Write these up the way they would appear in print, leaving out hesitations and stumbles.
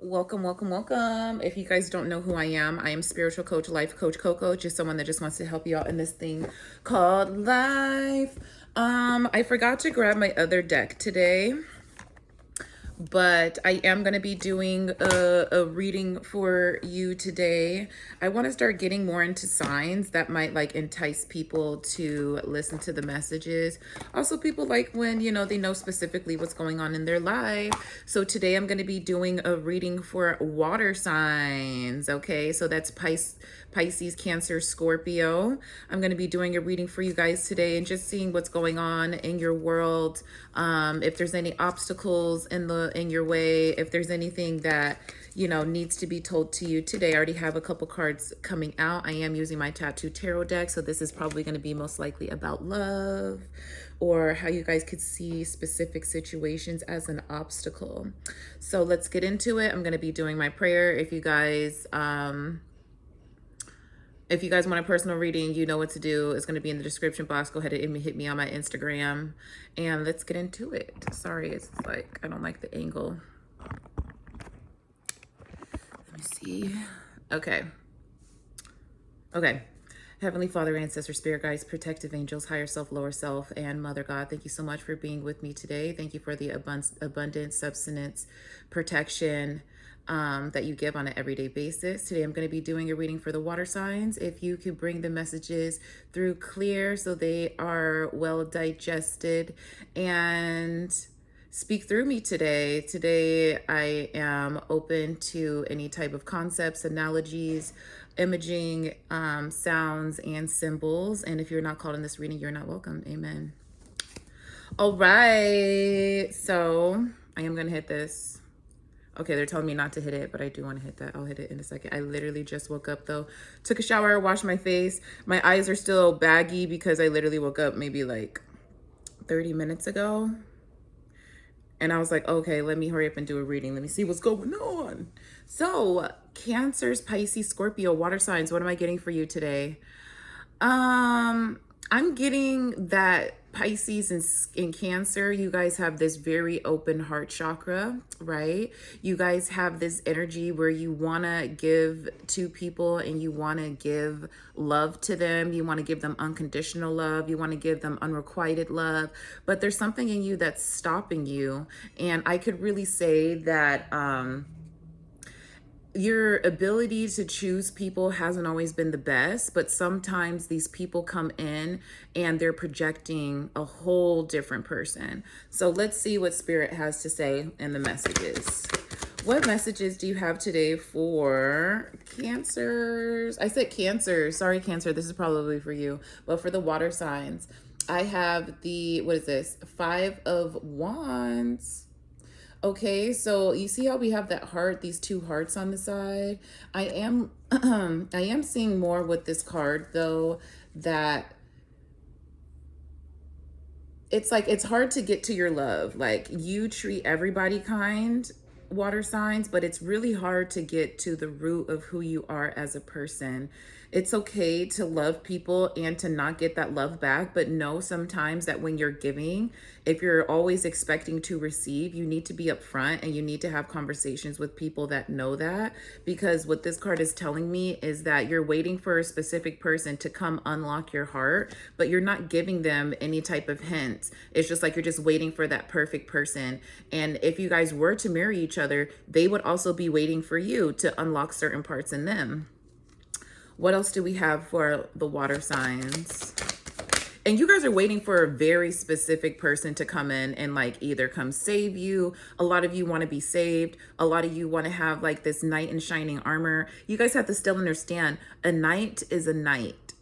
Welcome, welcome, welcome. If you guys don't know who I am spiritual coach, life coach Coco, just someone that just wants to help you out in this thing called life. I forgot to grab my other deck today, but I am going to be doing a reading for you today. I want to start getting more into signs that might like entice people to listen to the messages. Also, people like when, they know specifically what's going on in their life. So today I'm going to be doing a reading for water signs. Okay, so that's Pisces, Cancer, Scorpio. I'm going to be doing a reading for you guys today and just seeing what's going on in your world. If there's any obstacles in your way, if there's anything that needs to be told to you today. I already have a couple cards coming out. I am using my Tattoo Tarot deck, so this is probably going to be most likely about love or how you guys could see specific situations as an obstacle. So let's get into it. I'm going to be doing my prayer. If you guys want a personal reading, you know what to do. It's going to be in the description box. Go ahead and hit me on my Instagram and let's get into it. Sorry, it's like I don't like the angle. Let me see. Okay. Heavenly Father, ancestor, spirit guides, protective angels, higher self, lower self, and Mother God, thank you so much for being with me today. Thank you for the abundance, substance, protection, that you give on an everyday basis. Today I'm going to be doing a reading for the water signs. If you could bring the messages through clear so they are well digested and speak through me today. Today I am open to any type of concepts, analogies, imaging, sounds, and symbols. And if you're not called in this reading, you're not welcome. Amen. All right. So I am going to hit this. Okay, they're telling me not to hit it, but I do want to hit that. I'll hit it in a second. I literally just woke up though. Took a shower, washed my face. My eyes are still baggy because I literally woke up maybe like 30 minutes ago. And I was like, okay, let me hurry up and do a reading. Let me see what's going on. So, Cancers, Pisces, Scorpio, water signs. What am I getting for you today? I'm getting that Pisces and Cancer, you guys have this very open heart chakra, right? You guys have this energy where you want to give to people and you want to give love to them. You want to give them unconditional love. You want to give them unrequited love. But there's something in you that's stopping you. And I could really say that, your ability to choose people hasn't always been the best, but sometimes these people come in and they're projecting a whole different person. So let's see what Spirit has to say in the messages. What messages do you have today for Cancers? I said Cancer. Sorry, Cancer. This is probably for you. But for the water signs, I have the, what is this? 5 of Wands. Okay, so you see how we have that heart, these two hearts on the side? I am I am seeing more with this card though, that it's like it's hard to get to your love. Like you treat everybody kind, water signs, but it's really hard to get to the root of who you are as a person. It's okay to love people and to not get that love back, but know sometimes that when you're giving, if you're always expecting to receive, you need to be upfront and you need to have conversations with people that know that. Because what this card is telling me is that you're waiting for a specific person to come unlock your heart, but you're not giving them any type of hint. It's just like you're just waiting for that perfect person. And if you guys were to marry each other, they would also be waiting for you to unlock certain parts in them. What else do we have for the water signs? And you guys are waiting for a very specific person to come in and like either come save you. A lot of you want to be saved. A lot of you want to have like this knight in shining armor. You guys have to still understand a knight is a knight.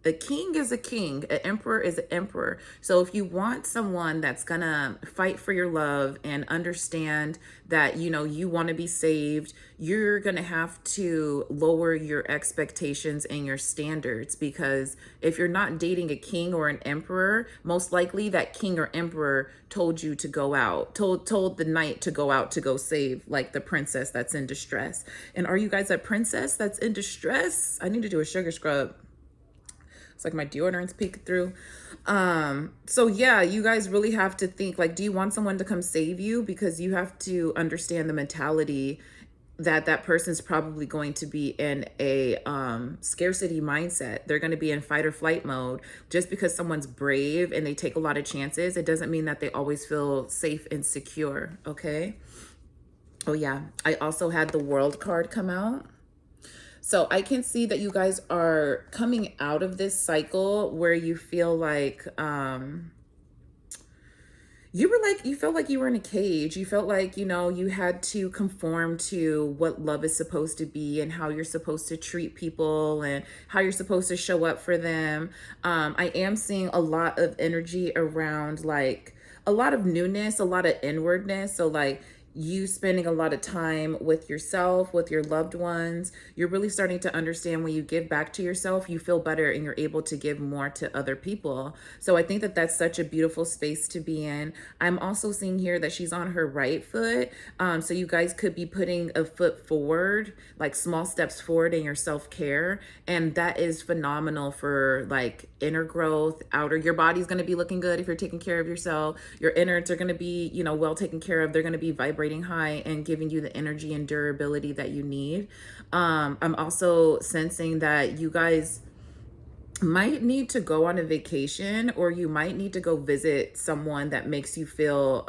A king is a king, an emperor is an emperor. So if you want someone that's gonna fight for your love and understand that, you want to be saved, you're gonna have to lower your expectations and your standards, because if you're not dating a king or an emperor, most likely that king or emperor told you to go out, told the knight to go out to go save like the princess that's in distress. And are you guys a princess that's in distress? I need to do a sugar scrub. It's like my deodorant's peeking through. So yeah, you guys really have to think like, do you want someone to come save you? Because you have to understand the mentality that person's probably going to be in a scarcity mindset. They're going to be in fight or flight mode. Just because someone's brave and they take a lot of chances, it doesn't mean that they always feel safe and secure. Okay. Oh yeah, I also had the World card come out. So I can see that you guys are coming out of this cycle where you feel like you felt like you were in a cage. You felt like, you had to conform to what love is supposed to be and how you're supposed to treat people and how you're supposed to show up for them. I am seeing a lot of energy around like a lot of newness, a lot of inwardness. So like you spending a lot of time with yourself, with your loved ones. You're really starting to understand when you give back to yourself, you feel better and you're able to give more to other people. So I think that that's such a beautiful space to be in. I'm also seeing here that she's on her right foot. So you guys could be putting a foot forward, like small steps forward in your self-care. And that is phenomenal for like inner growth, outer. Your body's going to be looking good if you're taking care of yourself. Your innards are going to be, well taken care of. They're going to be vibrating high and giving you the energy and durability that you need. I'm also sensing that you guys might need to go on a vacation, or you might need to go visit someone that makes you feel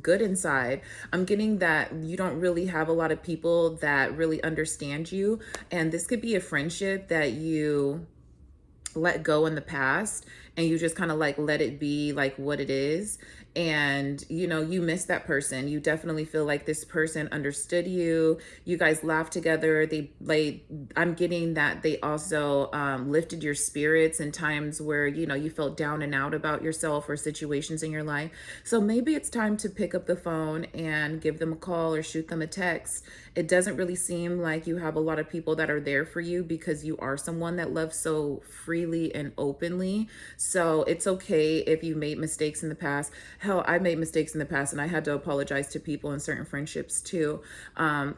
good inside. I'm getting that you don't really have a lot of people that really understand you, and this could be a friendship that you let go in the past and you just kind of like let it be like what it is. And you miss that person. You definitely feel like this person understood you. You guys laughed together. I'm getting that they also lifted your spirits in times where you felt down and out about yourself or situations in your life. So maybe it's time to pick up the phone and give them a call or shoot them a text. It doesn't really seem like you have a lot of people that are there for you because you are someone that loves so freely and openly. So it's okay if you made mistakes in the past. Hell, I made mistakes in the past and I had to apologize to people in certain friendships too.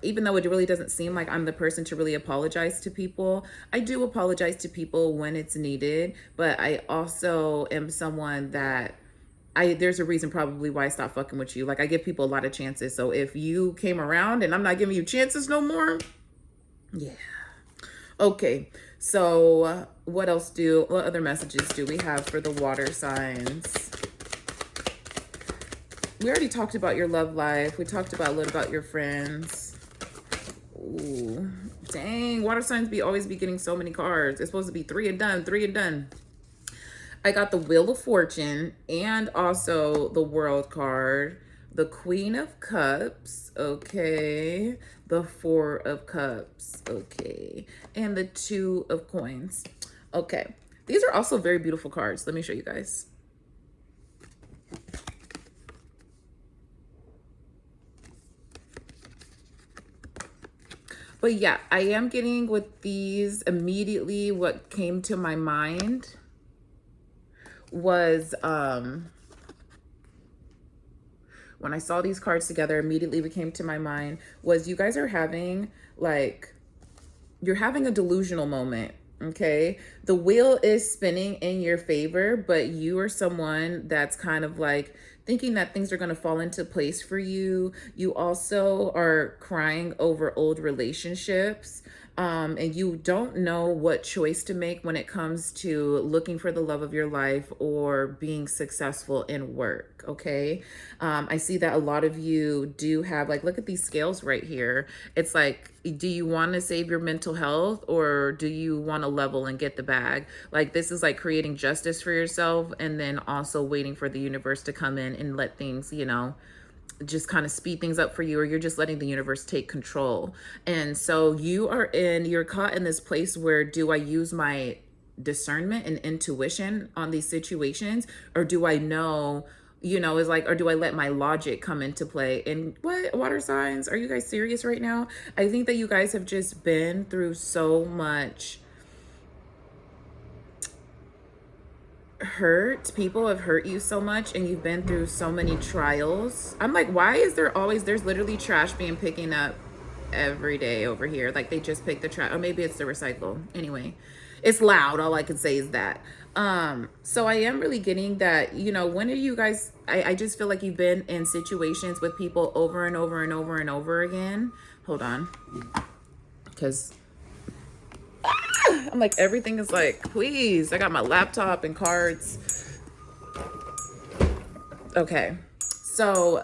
Even though it really doesn't seem like I'm the person to really apologize to people, I do apologize to people when it's needed. But I also am someone that there's a reason probably why I stopped fucking with you. Like I give people a lot of chances. So if you came around and I'm not giving you chances no more, yeah. Okay. So what other messages do we have for the water signs? We already talked about your love life. We talked about a little about your friends. Ooh, dang. Water signs always be getting so many cards. It's supposed to be 3 and done, 3 and done. I got the Wheel of Fortune and also the World card, the Queen of Cups, okay, the 4 of Cups, okay, and the 2 of Coins. Okay, these are also very beautiful cards. Let me show you guys. But yeah, I am getting with these immediately what came to my mind was when I saw these cards together, immediately what came to my mind was you guys are having you're having a delusional moment. Okay, the wheel is spinning in your favor, but you are someone that's kind of like thinking that things are going to fall into place for you. You also are crying over old relationships. And you don't know what choice to make when it comes to looking for the love of your life or being successful in work. Okay. I see that a lot of you do have, like, look at these scales right here. It's like, do you want to save your mental health or do you want to level and get the bag? Like, this is like creating justice for yourself and then also waiting for the universe to come in and let things, just kind of speed things up for you, or you're just letting the universe take control. And so you're caught in this place where, do I use my discernment and intuition on these situations, or do I know, is like, or do I let my logic come into play? And what, water signs, are you guys serious right now? I think that you guys have just been through so much hurt. People have hurt you so much and you've been through so many trials. I'm like, why is there's literally trash being picking up every day over here? Like they just picked the trash, or maybe it's the recycle. Anyway, it's loud. All I can say is that. So I am really getting that, when are you guys, I just feel like you've been in situations with people over and over and over and over again Hold on. Because I'm like, everything is like, please. I got my laptop and cards. Okay. So,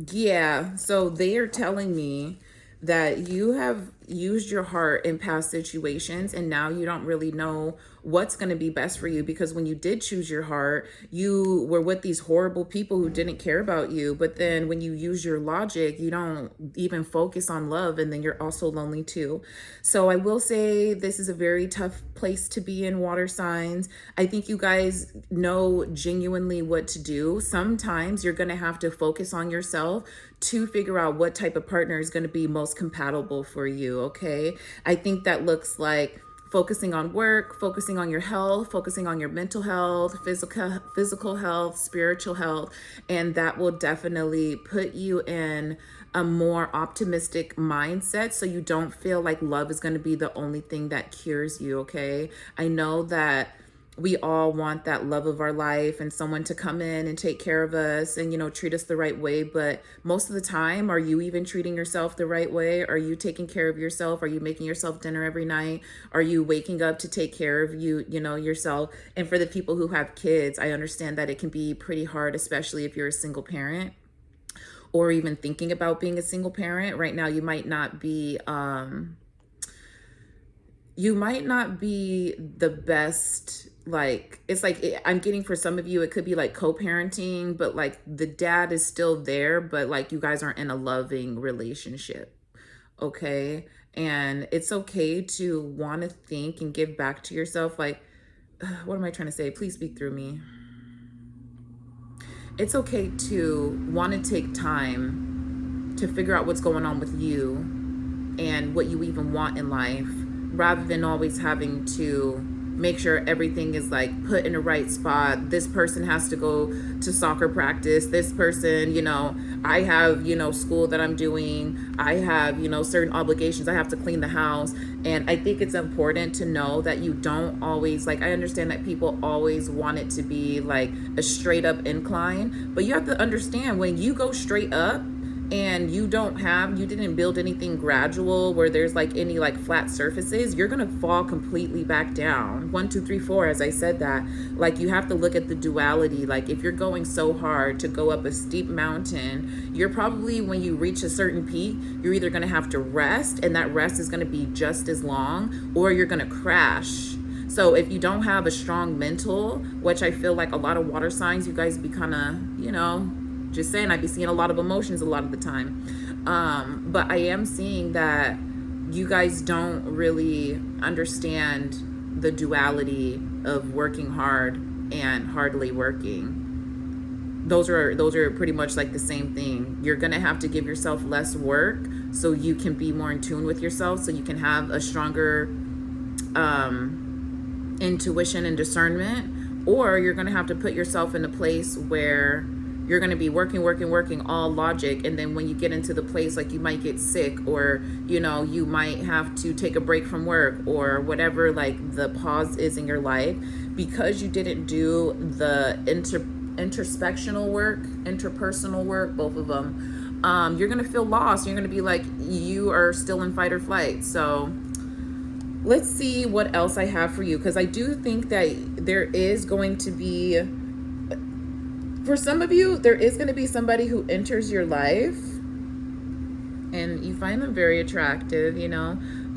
yeah. So they are telling me that you have used your heart in past situations and now you don't really know what's going to be best for you, because when you did choose your heart, you were with these horrible people who didn't care about you. But then when you use your logic, you don't even focus on love, and then you're also lonely too. So I will say this is a very tough place to be in, water signs. I think you guys know genuinely what to do. Sometimes you're going to have to focus on yourself to figure out what type of partner is going to be most compatible for you. Okay. I think that looks like focusing on work, focusing on your health, focusing on your mental health, physical health, spiritual health, and that will definitely put you in a more optimistic mindset, so you don't feel like love is going to be the only thing that cures you. Okay. I know that we all want that love of our life and someone to come in and take care of us and, treat us the right way. But most of the time, are you even treating yourself the right way? Are you taking care of yourself? Are you making yourself dinner every night? Are you waking up to take care of yourself? And for the people who have kids, I understand that it can be pretty hard, especially if you're a single parent or even thinking about being a single parent. Right now, you might not be the best. Like, it's like, I'm getting, for some of you it could be like co-parenting, but like the dad is still there, but like you guys aren't in a loving relationship. Okay. And it's okay to want to think and give back to yourself. Like, what am I trying to say? Please speak through me. It's okay to want to take time to figure out what's going on with you and what you even want in life, rather than always having to make sure everything is like put in the right spot. This person has to go to soccer practice. This person, I have, school that I'm doing. I have, certain obligations. I have to clean the house. And I think it's important to know that you don't always, like, I understand that people always want it to be like a straight up incline, but you have to understand, when you go straight up, and you didn't build anything gradual where there's like any like flat surfaces, you're gonna fall completely back down. 1, 2, 3, 4, as I said that. Like, you have to look at the duality. Like, if you're going so hard to go up a steep mountain, you're probably, when you reach a certain peak, you're either gonna have to rest, and that rest is gonna be just as long, or you're gonna crash. So if you don't have a strong mental, which I feel like a lot of water signs, you guys be kind of, just saying, I'd be seeing a lot of emotions a lot of the time. But I am seeing that you guys don't really understand the duality of working hard and hardly working. Those are pretty much like the same thing. You're gonna have to give yourself less work so you can be more in tune with yourself, so you can have a stronger intuition and discernment, or you're gonna have to put yourself in a place where you're going to be working all logic, and then when you get into the place, like, you might get sick, or you might have to take a break from work, or whatever, like, the pause is in your life, because you didn't do the introspectional work, interpersonal work, both of them. You're going to feel lost. You're going to be like, you are still in fight or flight. So let's see what else I have for you, because I do think that there is going to be, for some of you, there is going to be somebody who enters your life and you find them very attractive,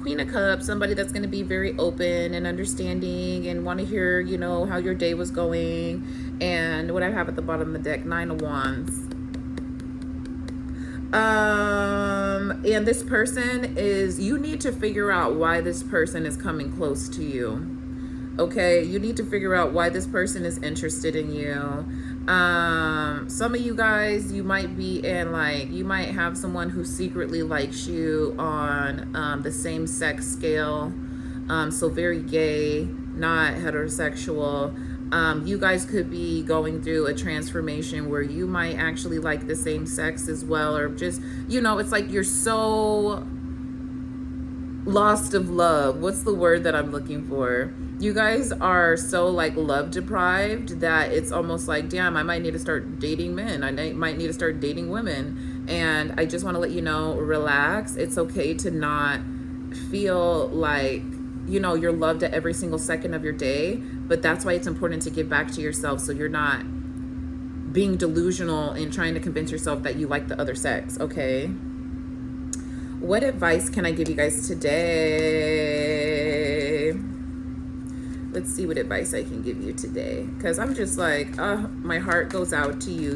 Queen of Cups, somebody that's going to be very open and understanding and want to hear, how your day was going. And what I have at the bottom of the deck, 9 of Wands. And this person you need to figure out why this person is coming close to you. Okay, you need to figure out why this person is interested in you. Some of you guys, you might be in, like, you might have someone who secretly likes you on the same sex scale. So very gay, not heterosexual. You guys could be going through a transformation where you might actually like the same sex as well, or just, it's like you're so lost of love. What's the word that I'm looking for? You guys are so, like, love deprived that it's almost like, damn, I might need to start dating men. I might need to start dating women. And I just want to let you know, relax. It's okay to not feel like, you know, you're loved at every single second of your day, but that's why it's important to give back to yourself, so you're not being delusional and trying to convince yourself that you like the other sex. Okay, what advice can I give you guys today? Let's see what advice I can give you today, because I'm just like, my heart goes out to you.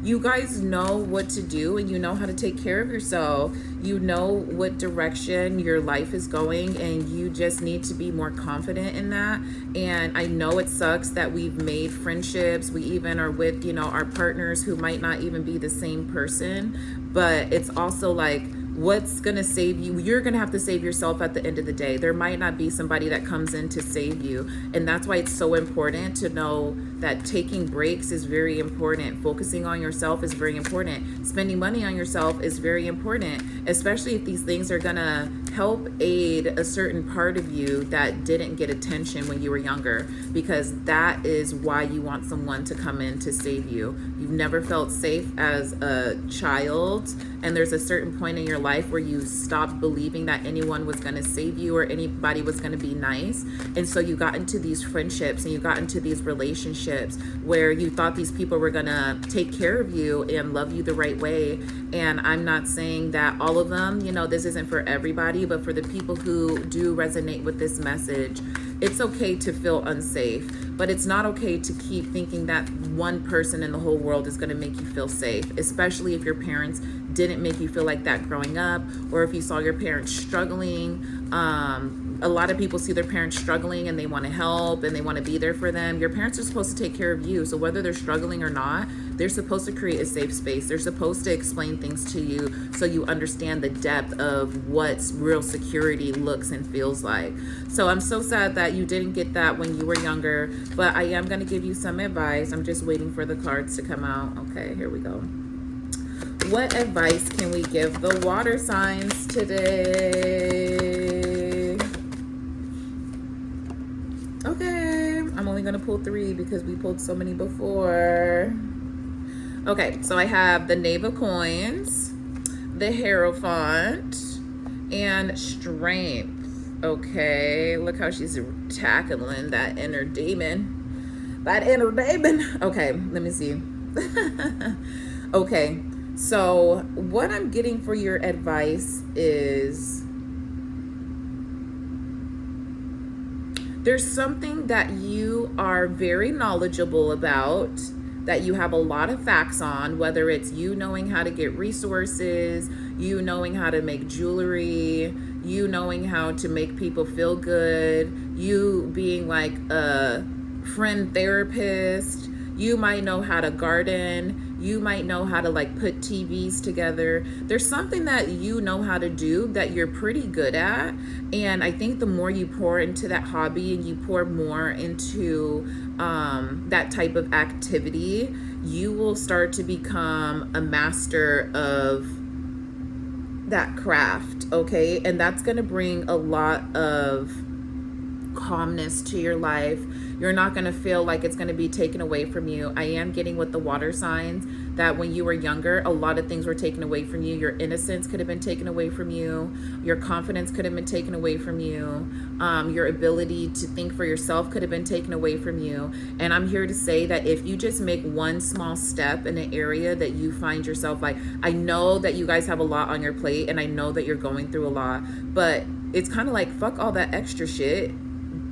You guys know what to do, and you know how to take care of yourself. You know what direction your life is going, and you just need to be more confident in that. And I know it sucks that we've made friendships. We even are with, you know, our partners who might not even be the same person, but it's also like, what's going to save you? You're going to have to save yourself at the end of the day. There might not be somebody that comes in to save you. And that's why it's so important to know that taking breaks is very important. Focusing on yourself is very important. Spending money on yourself is very important, especially if these things are going to help aid a certain part of you that didn't get attention when you were younger, because that is why you want someone to come in to save you. You've never felt safe as a child, and there's a certain point in your life where you stopped believing that anyone was going to save you or anybody was going to be nice. And so you got into these friendships and you got into these relationships where you thought these people were going to take care of you and love you the right way. And I'm not saying that all of them, you know, this isn't for everybody, but for the people who do resonate with this message, it's okay to feel unsafe, but it's not okay to keep thinking that one person in the whole world is going to make you feel safe, especially if your parents didn't make you feel like that growing up, or if you saw your parents struggling. A lot of people see their parents struggling and they want to help and they want to be there for them. Your parents are supposed to take care of you. So whether they're struggling or not, they're supposed to create a safe space. They're supposed to explain things to you so you understand the depth of what real security looks and feels like. So I'm so sad that you didn't get that when you were younger, but I am going to give you some advice. I'm just waiting for the cards to come out. Okay, here we go. What advice can we give the water signs today? Okay, I'm only going to pull 3 because we pulled so many before. Okay, so I have the Knave of Coins, the Hierophant, and Strength. Okay, look how she's tackling that inner demon. That inner demon. Okay, let me see. Okay, so what I'm getting for your advice is there's something that you are very knowledgeable about, that you have a lot of facts on, whether it's you knowing how to get resources, you knowing how to make jewelry, you knowing how to make people feel good, you being like a friend therapist, you might know how to garden, you might know how to like put TVs together. There's something that you know how to do that you're pretty good at. And I think the more you pour into that hobby and you pour more into that type of activity, you will start to become a master of that craft. Okay, and that's going to bring a lot of calmness to your life. You're not going to feel like it's going to be taken away from you. I am getting with the water signs that when you were younger, a lot of things were taken away from you. Your innocence could have been taken away from you. Your confidence could have been taken away from you. Your ability to think for yourself could have been taken away from you. And I'm here to say that if you just make one small step in an area that you find yourself like, I know that you guys have a lot on your plate and I know that you're going through a lot, but it's kind of like, fuck all that extra shit.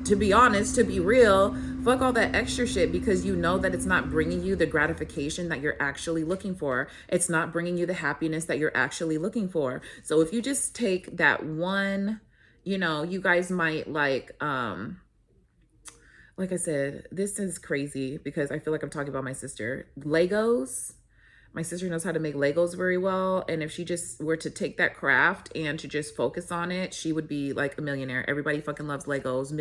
To be honest, to be real, fuck all that extra shit, because you know that it's not bringing you the gratification that you're actually looking for. It's not bringing you the happiness that you're actually looking for. So if you just take that one, you know, you guys might like I said, this is crazy because I feel like I'm talking about my sister. Legos. My sister knows how to make Legos very well. And if she just were to take that craft and to just focus on it, she would be like a millionaire. Everybody fucking loves Legos.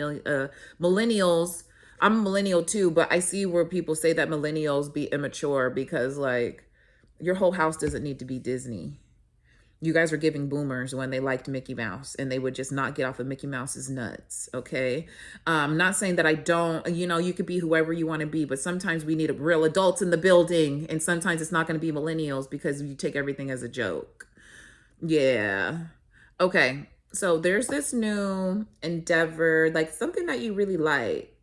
Millennials. I'm a millennial too, but I see where people say that millennials be immature because like your whole house doesn't need to be Disney. You guys were giving boomers when they liked Mickey Mouse and they would just not get off of Mickey Mouse's nuts. Okay. Not saying that I don't, you could be whoever you want to be, but sometimes we need real adults in the building. And sometimes it's not going to be millennials because you take everything as a joke. Yeah. Okay. So there's this new endeavor, like something that you really like.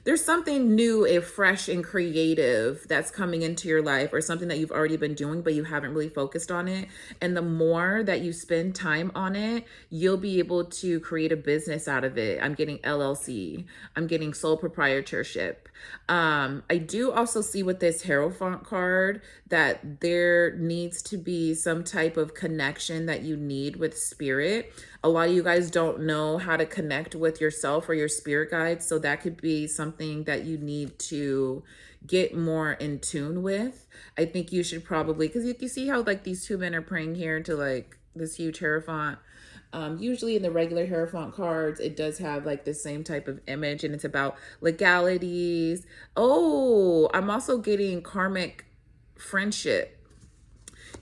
There's something new and fresh and creative that's coming into your life, or something that you've already been doing, but you haven't really focused on it. And the more that you spend time on it, you'll be able to create a business out of it. I'm getting LLC. I'm getting sole proprietorship. I do also see with this Hierophant card that there needs to be some type of connection that you need with spirit. A lot of you guys don't know how to connect with yourself or your spirit guides. So that could be something that you need to get more in tune with. I think you should probably, because you see how like these two men are praying here to like this huge Hierophant. Usually in the regular Hierophant cards, it does have like the same type of image, and it's about legalities. Oh, I'm also getting karmic friendship.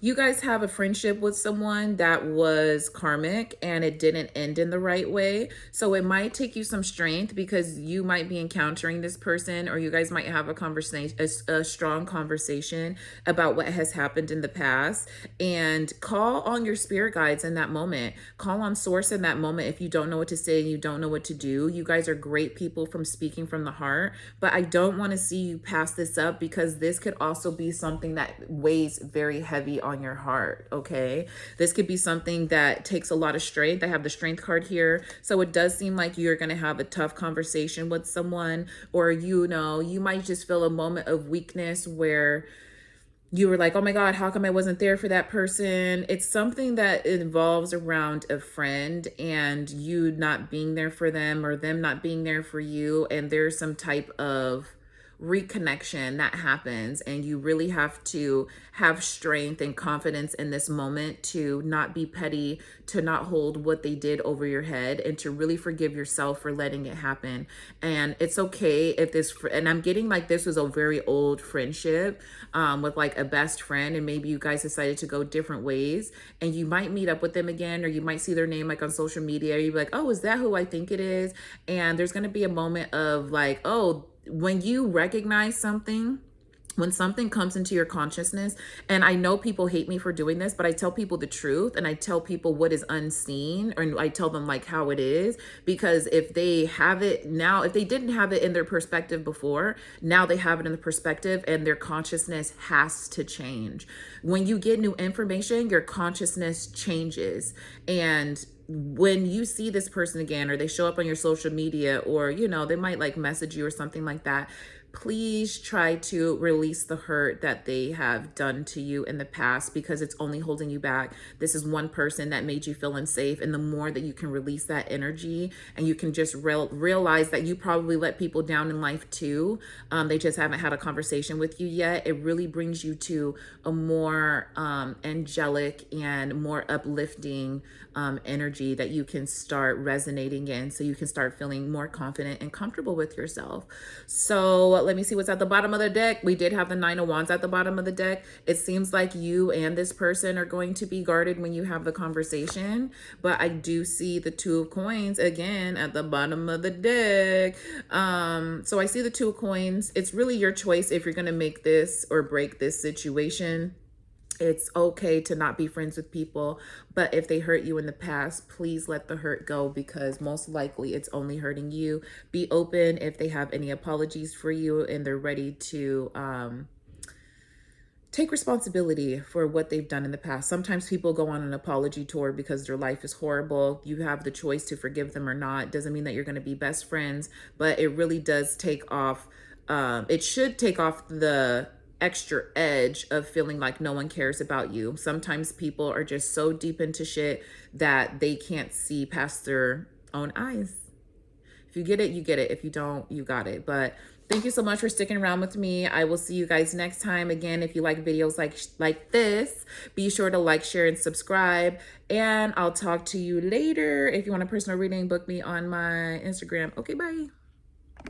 You guys have a friendship with someone that was karmic and it didn't end in the right way. So it might take you some strength because you might be encountering this person, or you guys might have a conversation, a strong conversation about what has happened in the past. And call on your spirit guides in that moment. Call on source in that moment if you don't know what to say and you don't know what to do. You guys are great people from speaking from the heart, but I don't want to see you pass this up because this could also be something that weighs very heavy on your heart. Okay, this could be something that takes a lot of strength. I have the strength card here, so it does seem like you're going to have a tough conversation with someone, or you might just feel a moment of weakness where you were like, oh my God, how come I wasn't there for that person? It's something that involves around a friend and you not being there for them, or them not being there for you, and there's some type of reconnection that happens, and you really have to have strength and confidence in this moment to not be petty, to not hold what they did over your head, and to really forgive yourself for letting it happen. And it's okay if and I'm getting like this was a very old friendship with like a best friend, and maybe you guys decided to go different ways, and you might meet up with them again, or you might see their name like on social media, you'd be like, oh, is that who I think it is? And there's going to be a moment of like, oh, when you recognize something, when something comes into your consciousness, and I know people hate me for doing this, but I tell people the truth, and I tell people what is unseen, or I tell them like how it is, because if they have it now, if they didn't have it in their perspective before, now they have it in the perspective, and their consciousness has to change. When you get new information, your consciousness changes. And when you see this person again, or they show up on your social media, or they might like message you or something like that, please try to release the hurt that they have done to you in the past, because it's only holding you back. This is one person that made you feel unsafe, and the more that you can release that energy, and you can just realize that you probably let people down in life too, they just haven't had a conversation with you yet, it really brings you to a more angelic and more uplifting energy that you can start resonating in, so you can start feeling more confident and comfortable with yourself. So let me see what's at the bottom of the deck. We did have the Nine of Wands at the bottom of the deck. It seems like you and this person are going to be guarded when you have the conversation, but I do see the Two of Coins again at the bottom of the deck. So I see the Two of Coins. It's really your choice if you're going to make this or break this situation. It's okay to not be friends with people, but if they hurt you in the past, please let the hurt go, because most likely it's only hurting you. Be open if they have any apologies for you and they're ready to take responsibility for what they've done in the past. Sometimes people go on an apology tour because their life is horrible. You have the choice to forgive them or not. Doesn't mean that you're going to be best friends, but it really does take off. It should take off the extra edge of feeling like no one cares about you. Sometimes people are just so deep into shit that they can't see past their own eyes. If you get it, you get it. If you don't, you got it. But thank you so much for sticking around with me. I will see you guys next time. Again, if you like videos like this, be sure to like, share, and subscribe. And I'll talk to you later. If you want a personal reading, book me on my Instagram. Okay, bye.